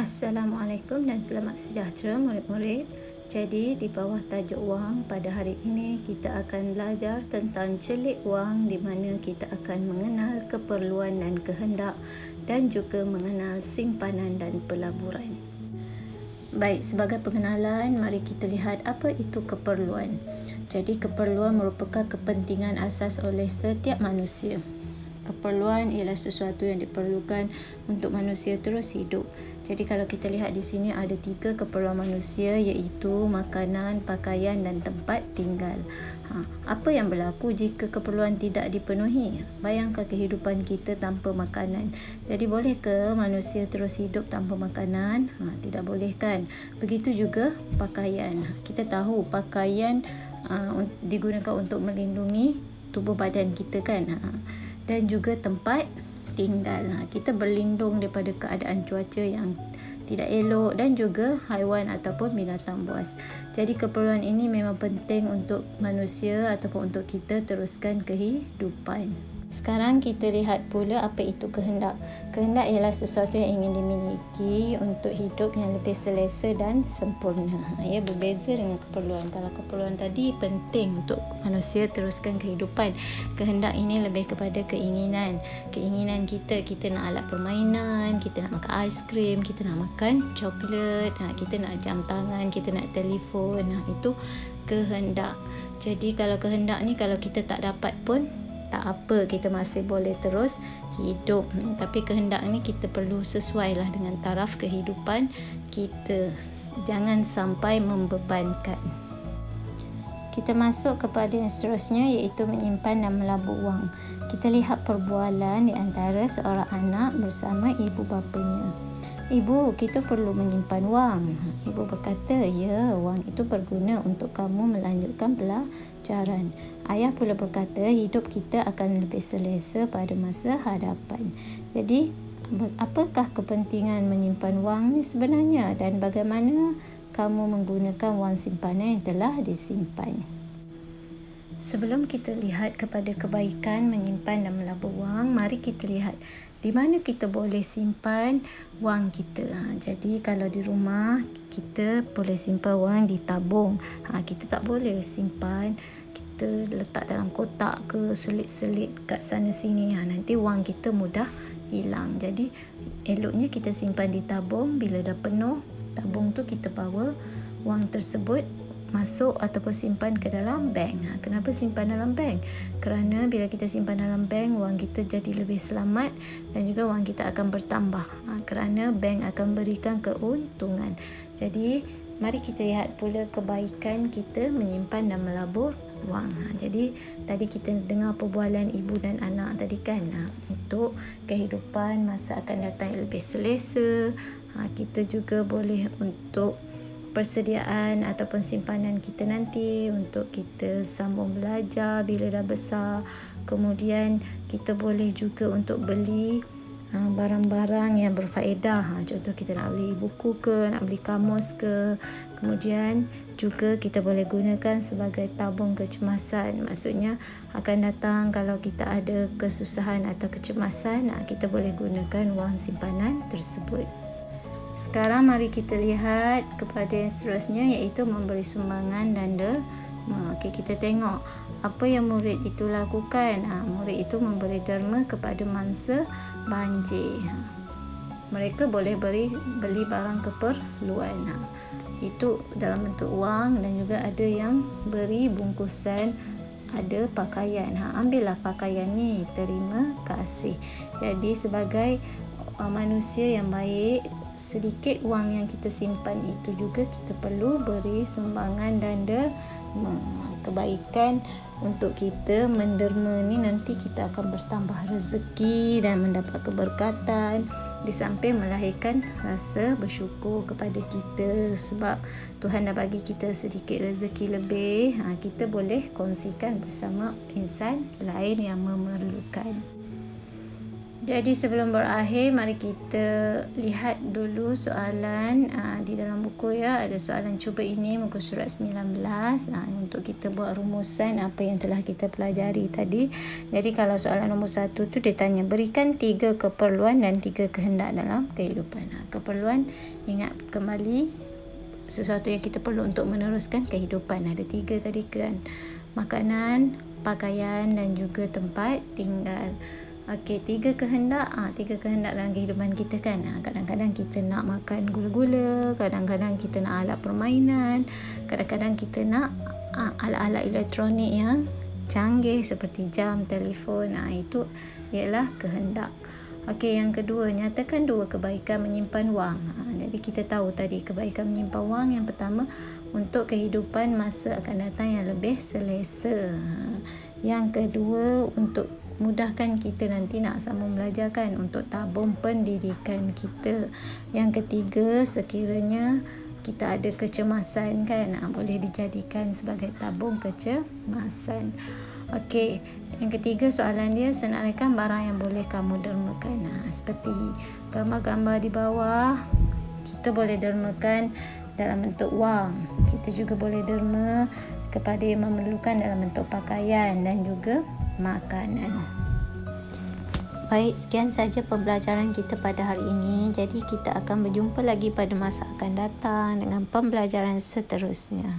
Assalamualaikum dan selamat sejahtera murid-murid. Jadi di bawah tajuk wang pada hari ini kita akan belajar tentang celik wang, di mana kita akan mengenal keperluan dan kehendak dan juga mengenal simpanan dan pelaburan. Baik, sebagai pengenalan, mari kita lihat apa itu keperluan. Jadi keperluan merupakan kepentingan asas oleh setiap manusia. Keperluan ialah sesuatu yang diperlukan untuk manusia terus hidup. Jadi kalau kita lihat di sini ada 3 keperluan manusia, iaitu makanan, pakaian dan tempat tinggal. Apa yang berlaku jika keperluan tidak dipenuhi? Bayangkan kehidupan kita tanpa makanan. Jadi boleh ke manusia terus hidup tanpa makanan? Tidak boleh kan? Begitu juga pakaian. Kita tahu pakaian digunakan untuk melindungi tubuh badan kita kan? Dan juga tempat tinggal. Kita berlindung daripada keadaan cuaca yang tidak elok dan juga haiwan ataupun binatang buas. Jadi keperluan ini memang penting untuk manusia ataupun untuk kita teruskan kehidupan. Sekarang kita lihat pula apa itu kehendak. Kehendak ialah sesuatu yang ingin dimiliki untuk hidup yang lebih selesa dan sempurna. Berbeza dengan keperluan. Kalau keperluan tadi penting untuk manusia teruskan kehidupan, kehendak ini lebih kepada keinginan. Keinginan kita nak alat permainan, kita nak makan aiskrim, kita nak makan coklat, kita nak jam tangan, kita nak telefon. Itu kehendak. Jadi kalau kehendak ni kalau kita tak dapat pun tak apa, kita masih boleh terus hidup. Tapi kehendak ni kita perlu sesuai lah dengan taraf kehidupan kita. Jangan sampai membebankan. Kita masuk kepada yang seterusnya, iaitu menyimpan dan melabur wang. Kita lihat perbualan di antara seorang anak bersama ibu bapanya. Ibu, kita perlu menyimpan wang. Ibu berkata, ya, wang itu berguna untuk kamu melanjutkan pelajaran. Ayah pula berkata, hidup kita akan lebih selesa pada masa hadapan. Jadi, apakah kepentingan menyimpan wang ni sebenarnya dan bagaimana kamu menggunakan wang simpanan yang telah disimpan? Sebelum kita lihat kepada kebaikan menyimpan dan melabur wang, mari kita lihat di mana kita boleh simpan wang kita. Jadi kalau di rumah kita boleh simpan wang di tabung. Kita tak boleh simpan, kita letak dalam kotak ke, selit-selit kat sana sini. Nanti wang kita mudah hilang. Jadi eloknya kita simpan di tabung. Bila dah penuh tabung tu, kita bawa wang tersebut masuk ataupun simpan ke dalam bank. Kenapa simpan dalam bank? Kerana bila kita simpan dalam bank, wang kita jadi lebih selamat dan juga wang kita akan bertambah. Kerana bank akan berikan keuntungan. Jadi mari kita lihat pula kebaikan kita menyimpan dan melabur wang. Jadi tadi kita dengar perbualan ibu dan anak tadi kan, untuk kehidupan masa akan datang yang lebih selesa. Kita juga boleh untuk persediaan ataupun simpanan kita nanti untuk kita sambung belajar bila dah besar. Kemudian kita boleh juga untuk beli barang-barang yang berfaedah. Contoh kita nak beli buku ke, nak beli kamus ke. Kemudian juga kita boleh gunakan sebagai tabung kecemasan. Maksudnya akan datang kalau kita ada kesusahan atau kecemasan, kita boleh gunakan wang simpanan tersebut. Sekarang mari kita lihat kepada yang seterusnya, iaitu memberi sumbangan dan derma. Kita tengok apa yang murid itu lakukan. Murid itu memberi derma kepada mangsa banjir. Mereka boleh beli barang keperluan. Itu dalam bentuk wang, dan juga ada yang beri bungkusan, ada pakaian. Ambillah pakaian ni, terima kasih. Jadi sebagai manusia yang baik, sedikit wang yang kita simpan itu juga kita perlu beri sumbangan dan derma. Kebaikan untuk kita menderma ni, nanti kita akan bertambah rezeki dan mendapat keberkatan, di samping melahirkan rasa bersyukur kepada kita sebab Tuhan dah bagi kita sedikit rezeki lebih. Kita boleh kongsikan bersama insan lain yang memerlukan. Jadi sebelum berakhir, mari kita lihat dulu soalan di dalam buku ya. Ada soalan cuba ini muka surat 19 untuk kita buat rumusan apa yang telah kita pelajari tadi. Jadi kalau soalan nombor 1 tu dia tanya berikan 3 keperluan dan 3 kehendak dalam kehidupan. Keperluan, ingat kembali sesuatu yang kita perlu untuk meneruskan kehidupan. Ada 3 tadi kan. Makanan, pakaian dan juga tempat tinggal. Okey, 3 kehendak. 3 kehendak dalam kehidupan kita kan. Kadang-kadang kita nak makan gula-gula, kadang-kadang kita nak alat permainan, kadang-kadang kita nak alat-alat elektronik yang canggih seperti jam, telefon. Itu ialah kehendak. Okey, yang kedua, nyatakan 2 kebaikan menyimpan wang. Jadi kita tahu tadi kebaikan menyimpan wang yang pertama untuk kehidupan masa akan datang yang lebih selesa. Yang kedua, untuk mudahkan kita nanti nak sambung belajar kan, untuk tabung pendidikan kita. Yang ketiga, sekiranya kita ada kecemasan kan, boleh dijadikan sebagai tabung kecemasan. Okey, yang ketiga soalan dia, senaraikan barang yang boleh kamu dermakan. Seperti gambar-gambar di bawah, kita boleh dermakan dalam bentuk wang. Kita juga boleh derma kepada yang memerlukan dalam bentuk pakaian dan juga makanan. Baik, sekian saja pembelajaran kita pada hari ini. Jadi kita akan berjumpa lagi pada masa akan datang dengan pembelajaran seterusnya.